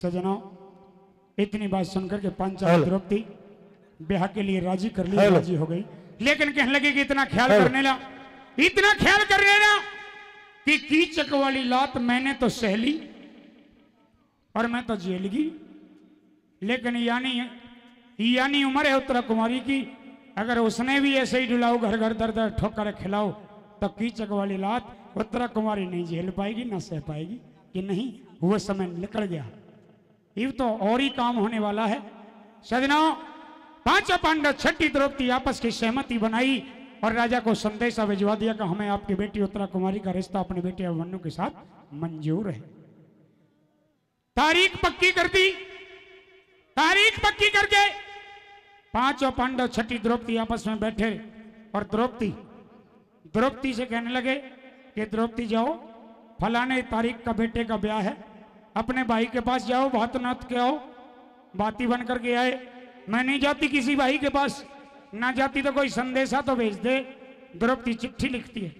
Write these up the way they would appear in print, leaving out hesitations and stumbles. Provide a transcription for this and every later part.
सजनों, इतनी बात सुनकर के पांचाली द्रौपदी ब्याह के लिए राजी कर ली, राजी हो गई। लेकिन कहने लगे कि इतना ख्याल करने ला कि कीचक वाली लात मैंने तो सह ली और मैं तो जेल गई, लेकिन यानी उम्र है उत्तरा कुमारी की, अगर उसने भी ऐसे ही डुलाओ घर घर दर दर ठोकर खिलाओ तो कीचक वाली लात उत्तरा कुमारी नहीं झेल पाएगी, ना सह पाएगी। कि नहीं, वो समय निकल गया, ये तो और ही काम होने वाला है। सजनों, पांचों पांडव छठी द्रौपदी आपस की सहमति बनाई और राजा को संदेशा भिजवा दिया कि हमें आपकी बेटी उत्तरा कुमारी का रिश्ता अपने बेटे अभिमन्यु के साथ मंजूर है। तारीख पक्की कर दी। तारीख पक्की करके पांचों पांडव छठी द्रौपदी आपस में बैठे और द्रौपदी से कहने लगे कि द्रौपदी जाओ, फलाने तारीख का बेटे का ब्याह है, अपने भाई के पास जाओ, बात नात के आओ। बाती बन करके आए। मैं नहीं जाती किसी भाई के पास, ना जाती तो कोई संदेशा तो भेज दे। द्रौपदी चिट्ठी लिखती है,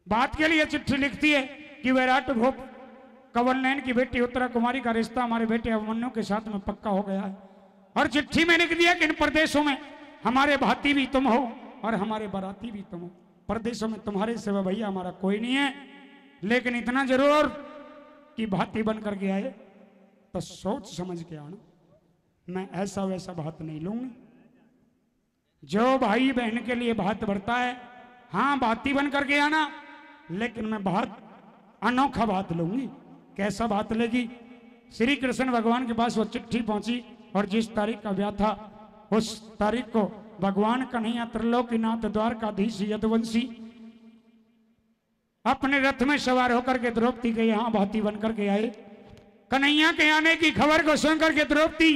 बात के लिए चिट्ठी लिखती है कि विराट भोप कंवर नयन की बेटी उत्तरा कुमारी का रिश्ता हमारे बेटे अभिमन्यु के साथ में पक्का हो गया है। और चिट्ठी में लिख दिया कि इन प्रदेशों में हमारे भाती भी तुम हो और हमारे बाराती भी तुम हो। प्रदेशों में तुम्हारे सिवा भैया हमारा कोई नहीं है, लेकिन इतना जरूर कि भाती बन करके आए तो सोच समझ के आना, मैं ऐसा वैसा भात नहीं लूंगी। जो भाई बहन के लिए भात भरता है, हाँ भाती बन करके आना, लेकिन मैं भात अनोखा भात लूंगी। कैसा भात लेगी? श्री कृष्ण भगवान के पास वो चिट्ठी पहुंची और जिस तारीख का ब्याह था उस तारीख को भगवान कन्हैया त्रिलोकीनाथ द्वारकाधीश यदुवंशी अपने रथ में सवार होकर के द्रौपदी के यहां भाती बन करके आए। कन्हैया के आने की खबर को सुनकर के द्रौपदी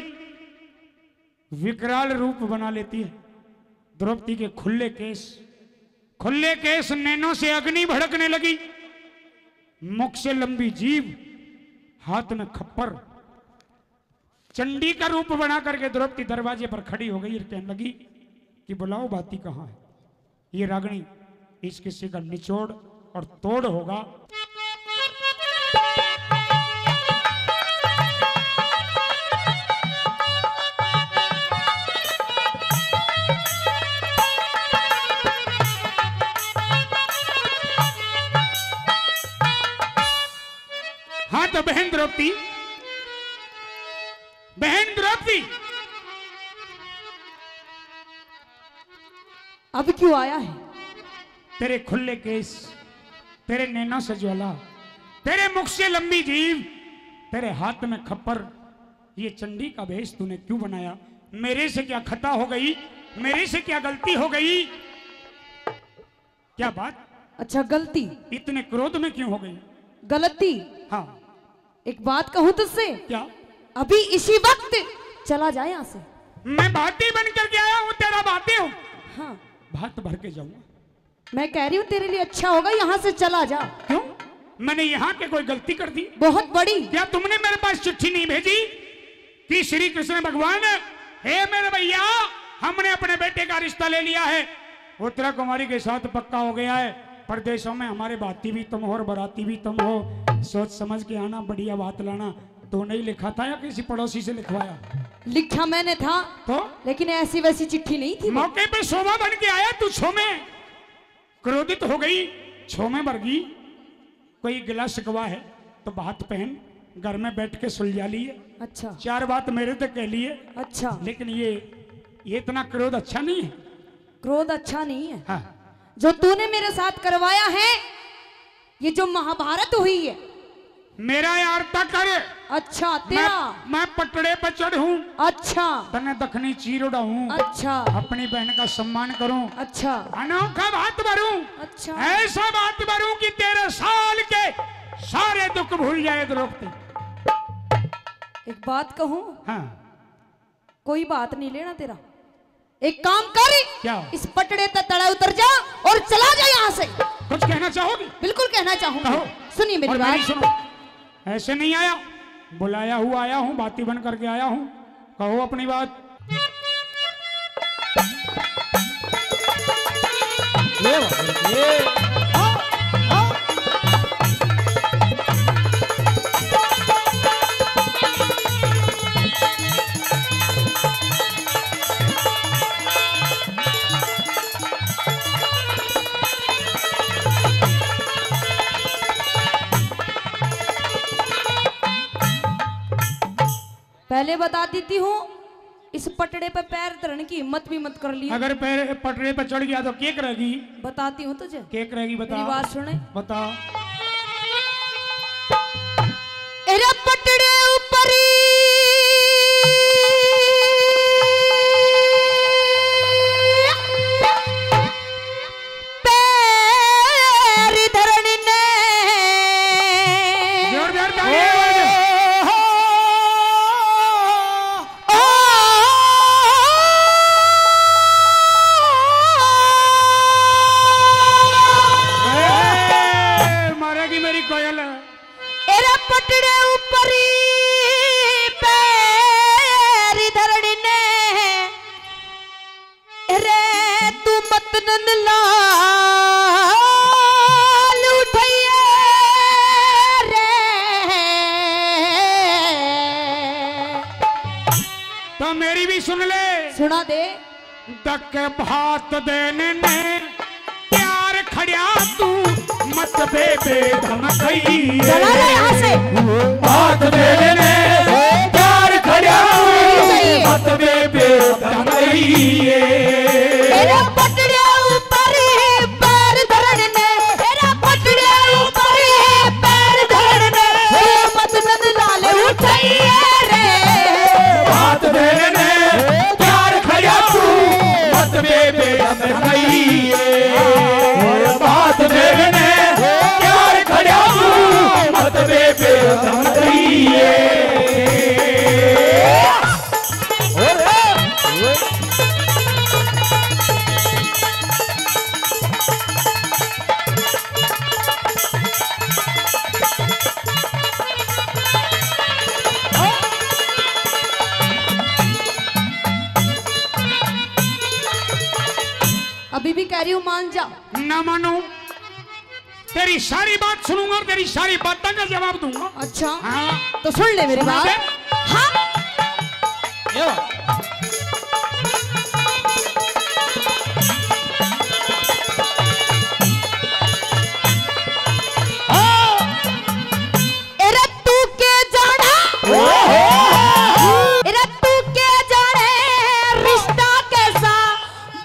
विकराल रूप बना लेती है। द्रौपदी के खुले केस नैनों से अग्नि भड़कने लगी, मुख से लंबी जीभ, हाथ में खप्पर, चंडी का रूप बना करके द्रौपदी दरवाजे पर खड़ी हो गई और कहने लगी कि बुलाओ भाती कहां है? ये रागणी, इस किसी का निचोड़ और तोड़ होगा। हाँ तो बहन द्रौपदी, अब क्यों आया है? तेरे खुले केस, तेरे नैनों से ज्वाला, तेरे मुख से लंबी जीभ, तेरे हाथ में खप्पर, ये चंडी का भेष तूने क्यों बनाया? मेरे से क्या खता हो गई? मेरे से क्या गलती हो गई? क्या बात? अच्छा गलती? इतने क्रोध में क्यों हो गई? गलती? हाँ। एक बात कहूं तुझसे? क्या? अभी इसी वक्त चला जाए यहाँ से। मैं भाती बन करके आया हूँ, तेरा भाती हूँ। हाँ। भात भर के जाऊंगा। मैं कह रही हूँ तेरे लिए अच्छा होगा यहाँ से चला जा। क्यों? मैंने यहाँ के कोई गलती कर दी? बहुत बड़ी। क्या तुमने मेरे पास चिट्ठी नहीं भेजी कि श्री कृष्ण भगवान, हे मेरे भैया, हमने अपने बेटे का रिश्ता ले लिया है, उत्तरा कुमारी के साथ पक्का हो गया है, परदेशों में हमारे भाती भी तुम हो और बराती भी तुम हो, सोच समझ के आना, बढ़िया बात लाना। तो नहीं लिखा था या किसी पड़ोसी से लिखवाया? लिखा मैंने था तो, लेकिन ऐसी वैसी चिट्ठी नहीं थी। मौके पे शोभा बन के आया तू, छो में क्रोधित हो गई, छो में भर गई। कोई गिला शिकवा है तो बात पहन, घर में बैठ के सुलझा लिए। अच्छा। चार बात मेरे तक कह लिए। अच्छा। लेकिन ये इतना क्रोध अच्छा नहीं है। क्रोध अच्छा नहीं है? हाँ। जो तूने मेरे साथ करवाया है, ये जो महाभारत हुई है, मेरा यार तक करे। अच्छा तेरा? मैं पटड़े पर चढ़ूं। अच्छा। तने दखनी चीर उड़ाऊं। अच्छा। अपनी बहन का सम्मान करूं। अच्छा। अनोखा बात भरूं। अच्छा। ऐसा बात भरूं कि तेरे साल के सारे दुख भूल जाए द्रौपदी। एक बात कहूं? हाँ। कोई बात नहीं लेना तेरा। एक काम कर, क्या? इस पटड़े तक तड़ा उतर जा और चला जा यहाँ से। कुछ कहना चाहोगी? बिल्कुल कहना चाहूंगी। कहो। सुनिए मेरी बात। सुनो, ऐसे नहीं आया, बुलाया हुआ आया हूं, बाती बन करके आया हूं, कहो अपनी बात। पहले बता देती हूँ, इस पटड़े पे पैर धरने की हिम्मत भी मत कर लिया। अगर पैर पटरे पे चढ़ गया तो क्या करेगी? बताती हूँ तुझे। क्या करेगी बता। मेरी बात सुने। बता। एरा पटड़े ऊपर पैर धरने ने जोरदार तालियां बजाओ। मारेगी मेरी कोयल। एरा पटड़े ऊपर पैर धरने ने रे तू मत नंद लाल उठैया रे। तो मेरी भी सुन ले। सुना दे। तक भात देने ने प्यार खड़िया तू मत बेबे धमकई। चला ले यहाँ से। भात देने ने प्यार खड़िया मत बेबे धमकई। एरा पटड़े ऊपर पैर धरने ने एरा पटड़े ऊपर पैर धरने ने मत नंद लाल उठैया रे। भात देने ने प्यार खड़िया तू मत बेबे धमकई। भात देने ने प्यार खड़िया तू मत बेबे धमकई। अभी भी कह रही हूँ मान जा। न मानू, तेरी सारी बात सुनूंगा और तेरी सारी बातों का जवाब दूंगा। अच्छा हाँ। तो सुन ले मेरी बात। हाँ एरा तू के जाना एरा तू के जाने रिश्ता कैसा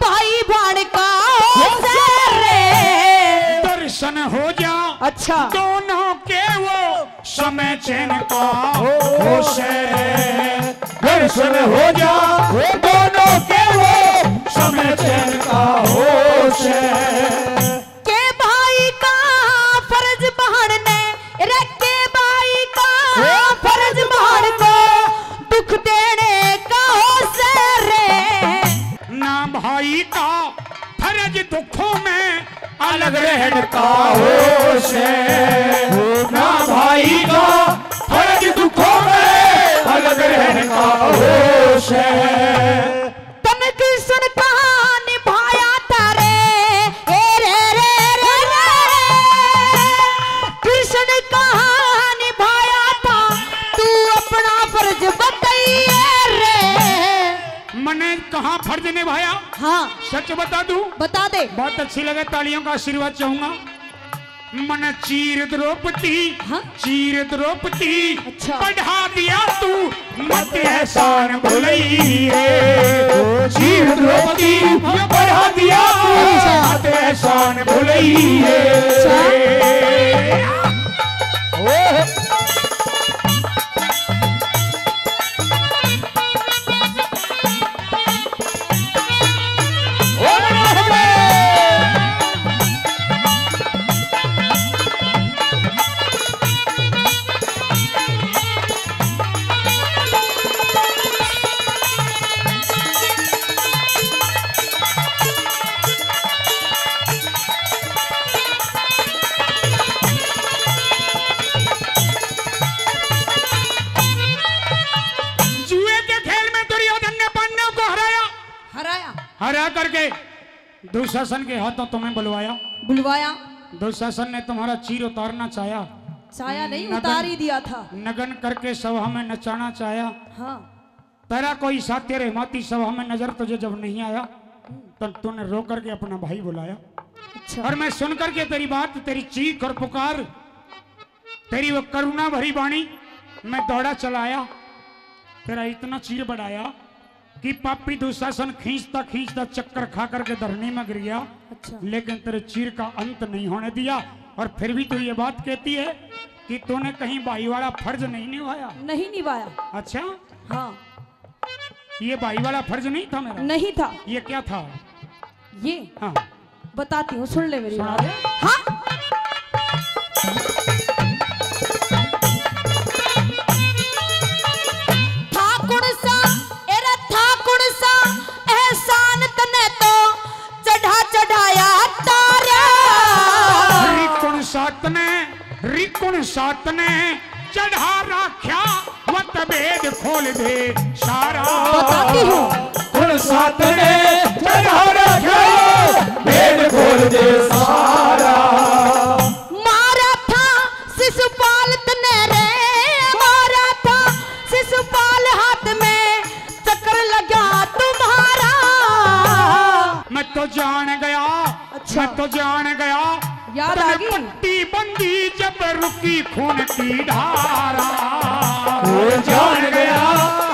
भाई भाण का होता रे। दर्शन हो जा अच्छा दोनों के वो समय चैन का होश है। दर्शन हो जा दोनों के वो समय चैन का होश है। के भाई का फर्ज बहाने रे के भाई का फर्ज बहान को दुख देने का होश रे। ना भाई का फर्ज दुखों में अलग रहने का होश है। ना भाई का फर्ज दुखों में अलग रहने का होश है। तन कृष्ण कहाँ निभाया तारे हे रे रे रे रे। कृष्ण कहाँ निभाया था तू अपना फर्ज बताइए रे। मैंने कहाँ फर्ज निभाया? हाँ सच बता दूं? बता दे। बहुत अच्छी लगे, तालियों का आशीर्वाद चाहूंगा। मन चीर द्रौपदी हाँ? चीर द्रौपदी अच्छा। बढ़ा दिया तू मत एहसान भुलई रे। चीर द्रौपदी बढ़ा दिया तू मत एहसान भुलई रे। हरा करके दुशासन के हाथों तुम्हें बुलवाया। बुलवाया। दुशासन ने तुम्हारा चीर उतारना चाहा। चाया नहीं उतार ही दिया था। नगन करके सभा में नचाना चाहा। हाँ तेरा कोई साथ तेरे माती सभा में नजर तुझे जब नहीं आया तो तूने रो करके अपना भाई बुलाया। अच्छा। और मैं सुन करके तेरी बात, तेरी चीख और पुकार, तेरी वो करुणा भरी वाणी मैं दौड़ा चलाया। तेरा इतना चीर बढ़ाया कि पापी दुशासन खींचता खींचता चक्कर खा करके धरनी में गिर गया। अच्छा। लेकिन तेरे चीर का अंत नहीं होने दिया। और फिर भी तू ये बात कहती है कि तूने कहीं भाई वाला फर्ज नहीं निभाया। नहीं निभाया। अच्छा, हाँ, ये भाई वाला फर्ज नहीं था मेरा। नहीं था। ये क्या था? ये हाँ बताती हूँ, सुन ले मेरी सुना बात। दे। हाँ, एहसान तने तो चढ़ा चढ़ाया तारा। रिकुण सात ने चढ़ा रखा वत भेद खोल दे सारा। बताती हूँ, कुण सात ने चढ़ा रखा भेद खोल दे सारा। मारा था शिशुपाल तने रे, मारा था शिशुपाल हाथ में चक्कर लगा तुम्हारा। मैं तो जान गया। अच्छा। मैं तो जान गया। याद आ गई? पट्टी बंदी जब रुकी खून की धारा। जान गया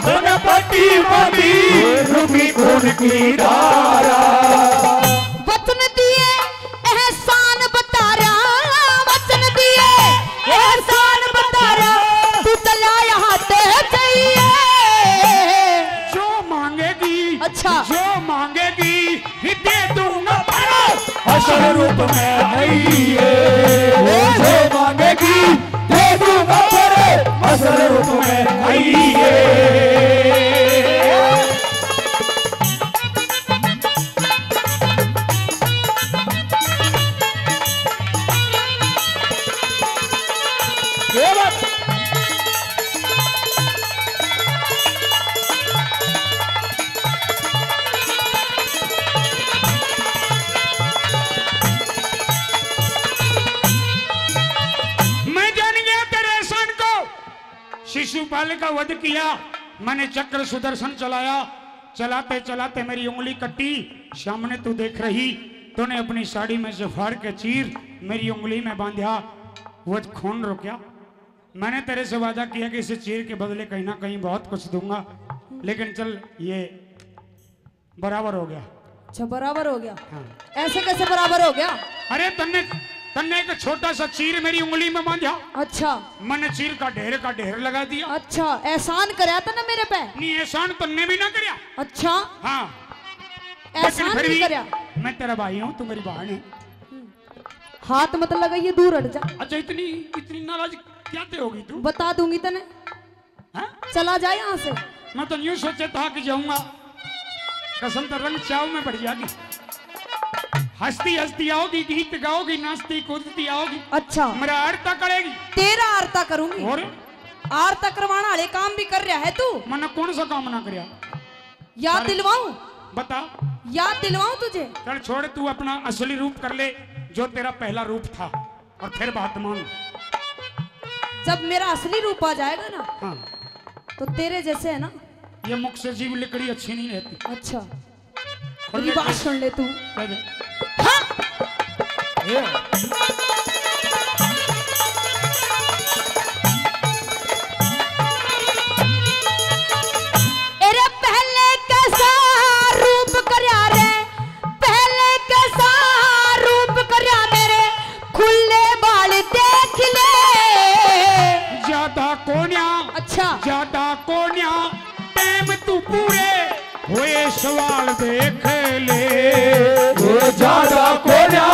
तूने पट्टी बंदी रुकी खून की धारा। वचन दिए एहसान बता रहा, वचन दिए एहसान बता रहा, तू चला यहाँ ते चाहिए। जो मांगेगी, अच्छा। जो मांगेगी ही दे दूंगा। असल रूप में आइए जो मांगेगी दे दूंगा तेरे असल रूप में आइए। शिशुपाल का वध किया मैंने, चक्र सुदर्शन चलाया। चलाते चलाते मेरी उंगली कटी। सामने तू देख रही, तूने अपनी साड़ी में से फाड़ के चीर मेरी उंगली में बांधा। वो खून रुका। मैंने तेरे से वादा किया कि इसे चीर के बदले कहीं ना कहीं बहुत कुछ दूंगा, लेकिन चल ये बराबर हो गया। अच्छा, बराबर हो गया। हाँ। ऐसे कैसे बराबर हो गया? अरे तन्ने एक छोटा सा चीर मेरी उंगली में बांधा। अच्छा। मैंने चीर का ढेर लगा दिया। अच्छा, एहसान कराया था ना मेरे पे? नहीं, एहसान तन्ने भी ना कराया। अच्छा। हाँ, एहसान फिर नहीं भी कराया। मैं तेरा भाई हूँ, तू मेरी बहन है। हाथ मत लगाइए, दूर हट जा। अच्छा, इतनी नाराज क्या होगी तू? बता दूंगी तने। हाँ? चला जाए यहाँ से। मैं तो यूं सोचा था कि जाऊंगा, कसम तो रंग चाव में बढ़ जाएगी। हंसती हंसती आओगी, गीत गाओगी, नाचती कूदती आओगी। अच्छा। मेरा आरता करेगी। तेरा आरता करूंगी। और आरता करवाना वाले काम भी कर रहा है तू। मैंने कौन सा काम ना कराया? याद दिलवाऊं? बता। याद दिलवाऊं तुझे? चल छोड़, तू अपना असली रूप कर ले जो तेरा पहला रूप था, और फिर बात मान। जब मेरा असली रूप आ जाएगा ना, हाँ, तो तेरे जैसे है ना, ये मुख से जीव लकड़ी अच्छी नहीं रहती। अच्छा, मेरी बात सुन ले तू। हाँ? अरे पहले कैसा रूप करया रे, पहले कैसा रूप करया मेरे, खुले बाल देख ले। ज्यादा कोन्या। अच्छा। ज्यादा कोन्या टाइम तू पूरे हुए सवाल देख ले। ज्यादा कोन्या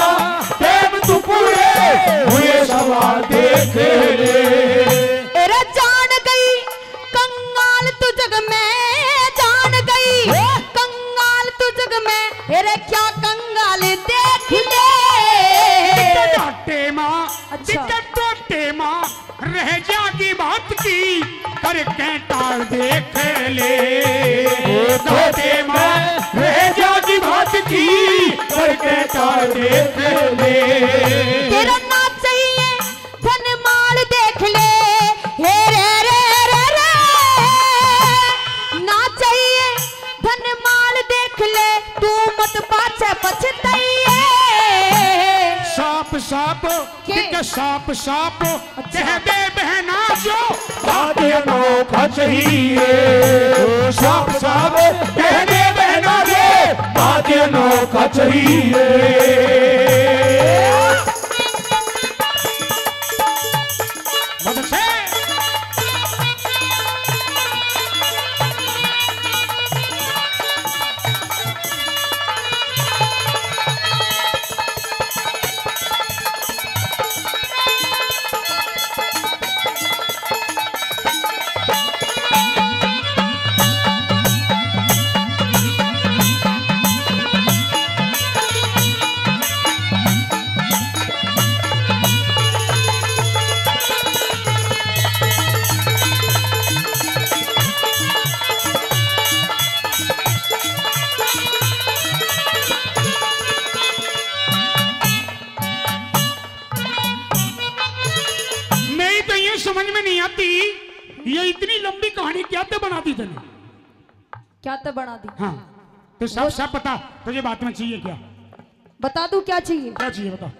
टाइम तू पूरे हुए सवाल देख ले। अरे जान गई कंगाल तू जग में, जान गई कंगाल तू जग में, अरे क्या कंगाल देख ले। माँ, अच्छा। माँ रह जागी बात की करके टाल देख ले। माँ रह जागी बात की करके टाल देख ले। तेरा ना चाहिए धन माल देख ले, हे रे रे रे रे, ना चाहिए धन माल देख ले, तू मत पाछे पछताइए। साप साप के? साप साप अच्छा। कह दे बहना जो बात अनोखा चाहिए। साफ साफ कहने बहनों के बात अनोखा चाहिए। समझ में नहीं आती ये इतनी लंबी कहानी क्या तो बना दी तूने? क्या तो बना दी? हाँ तो सब पता तुझे बात में चाहिए क्या? बता दूं क्या चाहिए? क्या चाहिए बता।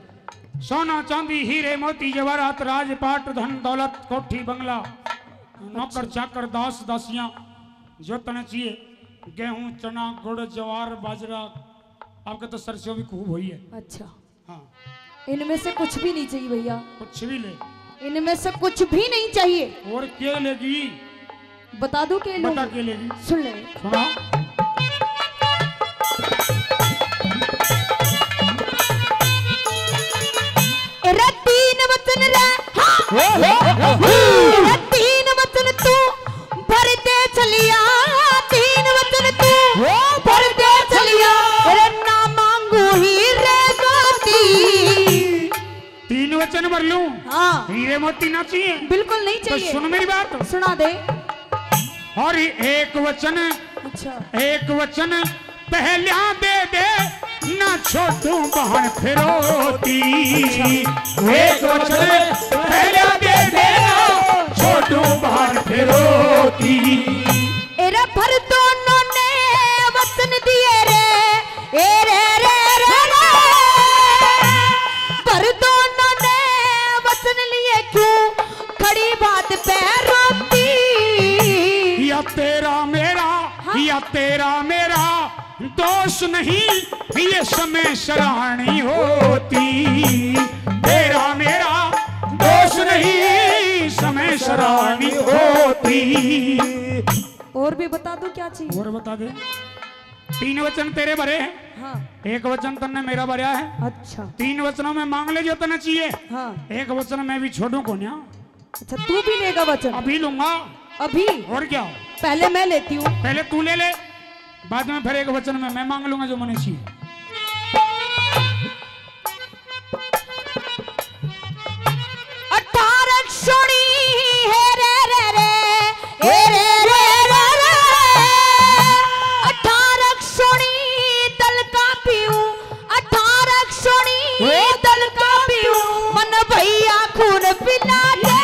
सोना चांदी हीरे मोती जवाहरात राजपाट धन दौलत कोठी बंगला नौकर चाकर दास दासियां जो तने चाहिए। गेहूं चना गुड़ ज्वार बाजरा आपके तो सरसों भी खूब हुई है। अच्छा हाँ इनमें से कुछ भी नहीं चाहिए भैया? कुछ भी ले। इनमें से कुछ भी नहीं चाहिए? और क्या लेगी? बता दूं क्या बता क्या लेगी? सुन ले। सुना। तीन वचन रे तीन वचन तू भरते चलिया। तीन वचन तू भरते चलिया। ना मांगू हीरे मोती। तीन वचन भर लूं? हाँ हीरे मोती ना चाहिए? बिल्कुल नहीं चाहिए। तो सुन मेरी बात। सुना दे। और एक वचन अच्छा एक वचन पहला दे दे ना छोटू बहन फिरोती। एक वचन पहला दे दे ना छोटू बहन फिरोती। एरे भर दोनों ने वचन दिए रे ए रे रे रे रे। भर दोनों ने वचन लिए क्यों खड़ी बात पे रोती। या तेरा मेरा या तेरा मेरा दोष नहीं ये समय सराहनी होती। तेरा मेरा दोष नहीं समय सराहनी होती। और भी बता दूं क्या चाहिए? और बता दे। तीन वचन तेरे भरे हैं। हाँ एक वचन तन्ने मेरा भरा है। अच्छा तीन वचनों में मांग ले जो तने चाहिए। हाँ एक वचन मैं भी छोड़ू को ना। अच्छा तू भी लेगा वचन? अभी लूंगा। अभी? और क्या? पहले मैं लेती हूँ। पहले तू ले ले बाद में फिर एक वचन में मैं मांग लूंगा जो मुझे चाहिए। अठारह सोनी है रे रे रे हे रे रे रे रे। 18 सोनी दल का पीऊ। 18 सोनी दल का पीऊ। मन भैया खून पिला दे।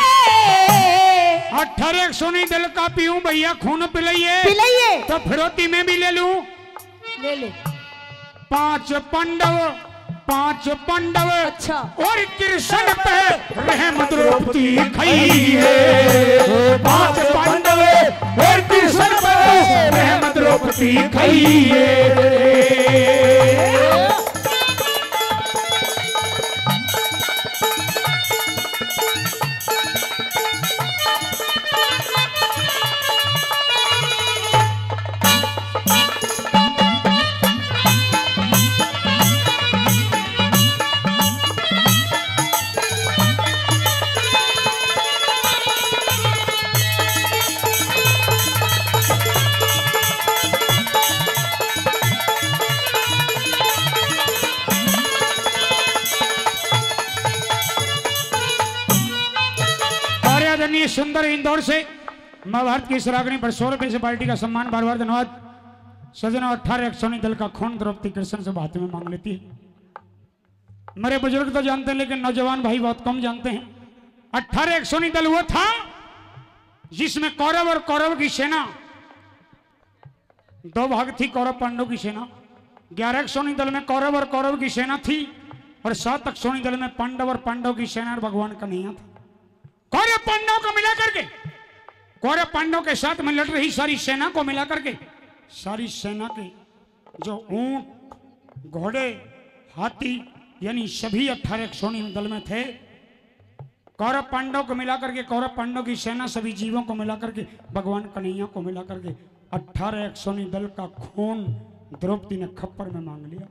18 सोनी दिल का पीऊं भैया खून पिलाइए। पिलाइए तो फिरौती में भी ले लूं। ले ले। 5 पांडव अच्छा और कृष्ण पे रहम द्रौपदी खाइए। 5 पांडव और कृष्ण पे रहम द्रौपदी खाइए। सुंदर इंदौर से महाभारत की सरागनी पर 100 रुपए से पार्टी का सम्मान बार बार धन्यवाद। सजना 18 सोनी दल का खून द्रौपदी कृष्ण से बात में मांग लेती है। मेरे बुजुर्ग तो जानते हैं लेकिन नौजवान भाई बहुत कम जानते हैं। 18 सोनी दल वो था जिसमें कौरव और कौरव की सेना 2 भाग थी। कौरव पांडव की सेना। 11 सोनी दल में कौरव और कौरव की सेना थी और 7 सोनी दल में पांडव और पांडव की सेना और भगवान का नैया था। कौरव पांडव को मिला करके कौरव पांडवों के साथ में लड़ रही सारी सेना को मिलाकर के, सारी सेना के जो ऊंट, घोड़े, हाथी यानी सभी 18 सोनी दल में थे, कौरव पांडव को मिलाकर के, कौरव पांडव की सेना सभी जीवों को मिलाकर के, भगवान कन्हैया को मिलाकर के 18 सोनी दल का खून द्रौपदी ने खप्पर में मांग लिया,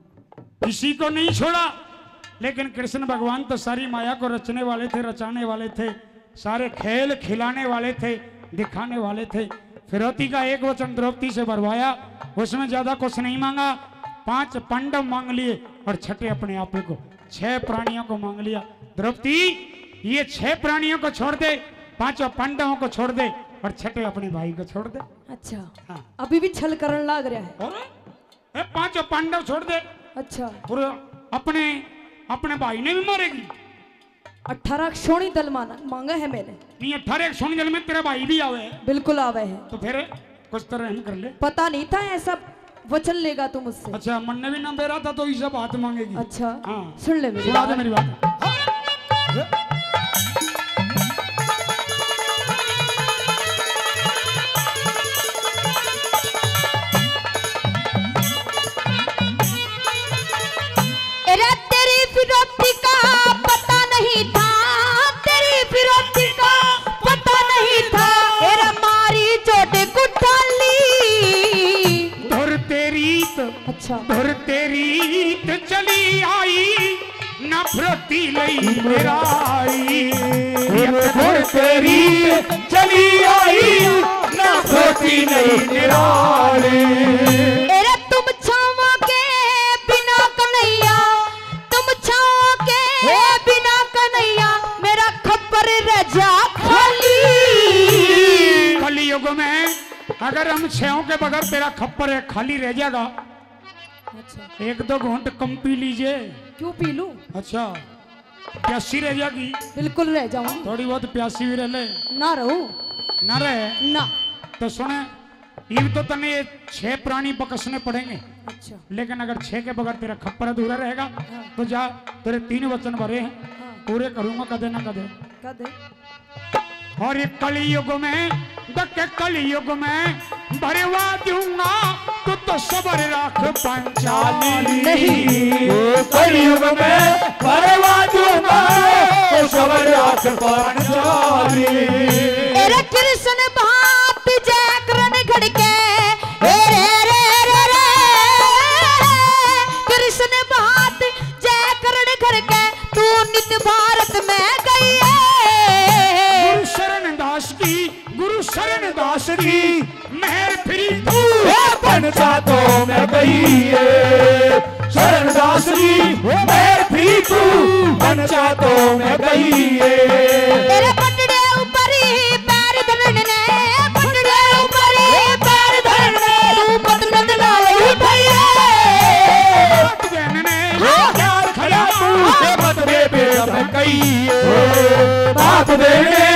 किसी को नहीं छोड़ा। लेकिन कृष्ण भगवान तो सारी माया को रचने वाले थे, रचाने वाले थे, सारे खेल खिलाने वाले थे, दिखाने वाले थे। फिरौती का एक वचन द्रौपदी से भरवाया, उसमें ज्यादा कुछ नहीं मांगा, 5 पांडव मांग लिए और छठे अपने आप को, 6 प्राणियों को मांग लिया। द्रौपदी ये 6 प्राणियों को छोड़ दे, 5 पांडवों को छोड़ दे और छठे अपने भाई को छोड़ दे। अच्छा हाँ। अभी भी छल करने लग रहा है। और 5 पांडव छोड़ दे। अच्छा और अपने भाई ने भी मारेगी। 18 सोनी दल मांगा है मैंने। नहीं 18 सोनी दल में तेरा भाई भी आवे है। बिल्कुल आवे है। तो फिर कुछ तरह हम कर ले। पता नहीं था ऐसा वचन लेगा तू मुझसे। अच्छा मन ने भी ना बेरा था तो ये सब बात मांगेगी। अच्छा हाँ सुन ले मेरी सुना दे मेरी बात। तेरी फिरौती का पता नहीं था, तेरी फिरौती का पता नहीं था, तेरा मारी चोटे कुठाली। धुर तेरी अच्छा धुर तेरी चली आई ना फिरौती लई मेराई। धुर तेरी चली आई ना फिरौती लई मेराई। तेरे तुम छावा के बिना कन्हैया, तुम छावा के बिना कन्हैया, मेरा खप्पर रह जा खाली। कलयुग में अगर हम 6 के बगैर तेरा खप्पर है खाली रह जाएगा। अच्छा 1-2 घूंट कम पी लीजिए। क्यों पी लूं? अच्छा प्यासी रह जाएगी। बिल्कुल रह जाऊं। थोड़ी बहुत प्यासी भी रह ले ना रहूं ना रहे ना। तो सुने ये तो तने 6 प्राणी बकसने पड़ेंगे। अच्छा लेकिन अगर 6 के बगैर तेरा खप्पर अधूरा रहेगा तो जा तेरे 3 वचन भरे हैं पूरे करूंगा कदे ना कदे। कदे और ये कलयुग में दक्के कलयुग में भरवा दूंगा तो सबर रख पंचाली। नहीं कलयुग में भरवा दूंगा तो सबर रख पंचाली। तेरे कृष्ण भात जागरण घड़के कृष्ण भात जागरण घड़के तू नित भारत में गई है। गुरु शरण दास की मेहर फिरी तू बनता तो मैं गई है। शरण दास की मेहर फिरी तू बनता तो मैं गई है। तेरे पटड़े ऊपर ही पैर धरने ने, पटड़े ऊपर ही पैर धरने तू पतंग लाए उठाइए। प्यार खड़ा तू मत दे पे मैं गई है। बात देने